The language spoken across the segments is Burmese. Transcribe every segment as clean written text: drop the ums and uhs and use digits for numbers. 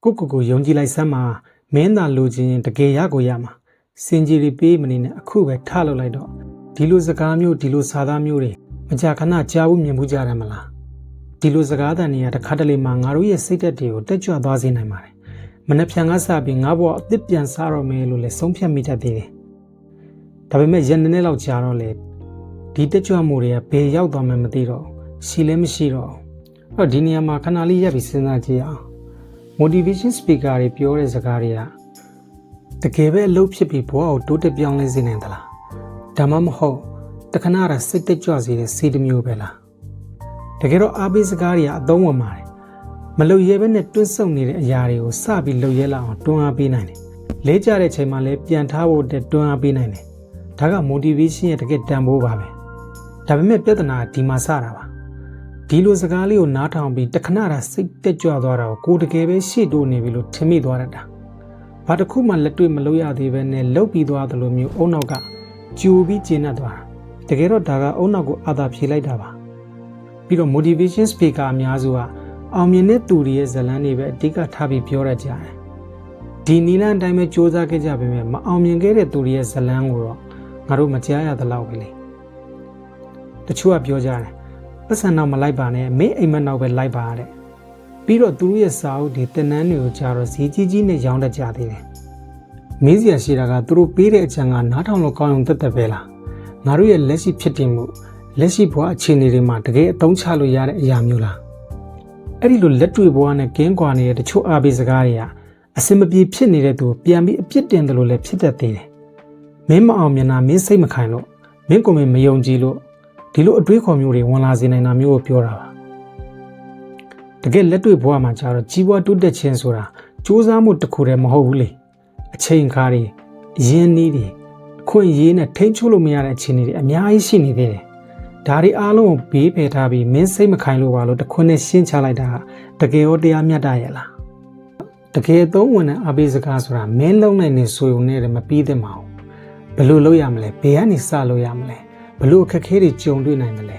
ကိုယုံကြည်လိုက်စမ်းမှာမင်းသာလိုချင်ရင်တကယ်ရကိုရမှာစင်ကြီးတွေပေးမနေနဲ့အခုပဲထလုပ်လိုက်တော့ဒီလိုစကားမျိုးဒီလိုစာသားမျိုးတွေမကြာခဏကြားဖို့မြင်မှုကြတယ်မလားဒီလိုစကားသံတွေကတခါတလေမှငါတို့ရဲ့စိတ်ဓာတ်တွေကိုတက်ကြွသွားစေနိုင်ပါတယ်မနှက်ဖြန်ကစပြီးငါ့ဘဝအသစ်ပြန်စားတော့မယ်လို့လည်းဆုံးဖြတ်မိတတ်သေးတယ်ဒါပေမဲ့ရန်နေလောက်ကြာတော့လေဒီတက်ကြွမှုတွေကဘယ်ရောက်သွားမှမသိတော့ရှိလည်းမရှိတော့အဲ့ဒီနေရာမှာခဏလေးရပ်ပြီးစဉ်းစားကြည့်အောင် motivation speaker တွေပြောတဲ့စကားတွေကတကယ်ပဲအလုပ်ဖြစ်ပြီးဘဝကိုတိုးတက်ပြောင်းလဲစေနိုင်သလားဒါမှမဟုတ်တခဏတာစိတ်တက်ကြွစေတဲ့စေတမျိုးပဲလားတကယ်တော့အားပေးစကားတွေကအသုံးဝင်ပါတယ်မလုံရဲဘဲနဲ့တွန်းဆုတ်နေတဲ့အရာတွေကိုစပြီးလုံရဲလာအောင်တွန်းအားပေးနိုင်တယ်လဲကျတဲ့ချိန်မှာလည်းပြန်ထားဖို့အတွက်တွန်းအားပေးနိုင်တယ်ဒါက motivation ရဲ့တကယ်တန်ဖိုးပါပဲဒါပေမဲ့ပြဿနာကဒီမှာစတာပါဒီလိုစကားလေးကိုနားထောင်ပြီးတခဏတာစိတ်တက်ကြွသွားတာကိုတကယ်ပဲရှေ့တိုးနေပြီလို့ထင်မိသွားတတ်တာဘာတစ်ခုမှလက်တွေ့မလုပ်ရသေးပဲနဲ့လှုပ်ပြီးသွားသလိုမျိုးအုံနောက်ကကြိုပြီးကျဉ်တ်သွားတာတကယ်တော့ဒါကအုံနောက်ကိုအာသာဖြေလိုက်တာပါပြီးတော့ motivation speaker အများစုကအောင်မြင်တဲ့သူတွေရဲ့ဇာတ်လမ်းတွေပဲအဓိကထားပြီးပြောရကြတယ်ဒီနီလန်အတိုင်းပဲစ조사ခဲ့ကြပေမဲ့မအောင်မြင်ခဲ့တဲ့သူတွေရဲ့ဇာတ်လမ်းကိုတော့ငါတို့မကြားရသလောက်ပဲလေတချို့ကပြောကြတယ်ပတ်စံနောက်မလိုက်ပါနဲ့မင်းအိမ်မက်နောက်ပဲလိုက်ပါတဲ့ပြီးတော့သူတို့ရဲ့စာအုပ်တွေတင်နန်းတွေကိုကြားတော့ဈေးကြီးကြီးနဲ့ရောင်းတတ်ကြသေးတယ်မင်းစရာရှိတာကသူတို့ပေးတဲ့အကြံကနားထောင်လို့ကောင်းအောင်တက်ပဲလားငါတို့ရဲ့လက်ရှိဖြစ်တည်မှုလက်ရှိဘဝအခြေအနေတွေမှာတကယ်အသုံးချလို့ရတဲ့အရာမျိုးလားအဲ့ဒီလိုလက်တွေ့ဘဝနဲ့ကင်းကွာနေတဲ့တချို့အားပေးစကားတွေကအစင်မပြေဖြစ်နေတဲ့သူပြန်ပြီးအပြစ်တင်တယ်လို့လည်းဖြစ်တတ်သေးတယ်မင်းမအောင်မြင်တာမင်းစိတ်မခိုင်လို့မင်းကိုယ်မယုံကြည်လို့ဒီလိုအတွေးခေါ်မျိုးတွေဝင်လာစေနိုင်တာမျိုးကိုပြောတာပါတကယ်လက်တွေ့ဘဝမှာကျတော့ကြီးပွားတိုးတက်ခြင်းဆိုတာစူးစမ်းမှုတစ်ခုတည်းမဟုတ်ဘူးလေအချိန်ခါတွေအရင်းနှီးတွေအခွင့်အရေးနဲ့ထိန်းချုပ်လို့မရတဲ့အခြေအနေတွေအများကြီးရှိနေသေးတယ်ဒါတွေအားလုံးကိုဘေးဖယ်ထားပြီးမင်းစိတ်မခိုင်လို့ပါလို့တခွန်းနဲ့ရှင်းချလိုက်တာတကယ်ရောတရားမျှတရဲ့လားတကယ်သုံးဝင်တဲ့အားပေးစကားဆိုတာမင်းလုံးနိုင်နေဆိုုံနဲ့မပြီးသင့်ပါဘူးဘယ်လိုလုပ်ရမလဲဘယ်ကနေစလုပ်ရမလဲဘယ်လိုအခက်အခဲတွေကြုံတွေ့နိုင်မလဲ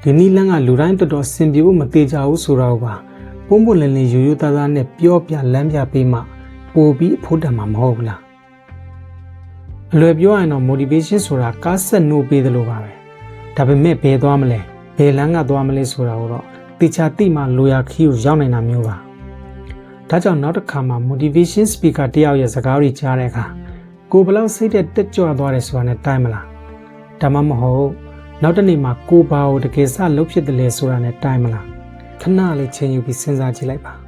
ဒီနည်းလမ်းကလူတိုင်းတော်တော်စင်ပြေဖို့မသေးကြဘူးဆိုတော့ပါပုံပွင့်လင်းလင်းရိုးရိုးသားသားနဲ့ပြောပြလမ်းပြပေးမှပို့ပြီးအဖို့တန်မှာမဟုတ်ဘူးလားအလွယ်ပြောရင်တော့ motivation ဆိုတာကားဆက်နှိုးပေးသလိုပါပဲဒါပေမဲ့ဘယ်သွားမလဲဘယ်လမ်းကသွားမလဲဆိုတာကိုတော့တေချာသိမှလိုရာခီးကိုရောက်နိုင်တာမျိုးပါဒါကြောင့်နောက်တစ်ခါမှ motivation speaker တယောက်ရဲ့စကားတွေကြားတဲ့အခါကိုဘလောက်စိတ်တက်ကြွသွားတယ်ဆိုတာနဲ့တိုင်းမလားဒါမှမဟုတ်နောက်တစ်နေ့မှာကိုဘာကိုတကယ်စလုပ်ဖြစ်တယ်လဲဆိုတာနဲ့တိုင်းမလားခဏလေးချိန်ယူပြီးစဉ်းစားကြည့်လိုက်ပါ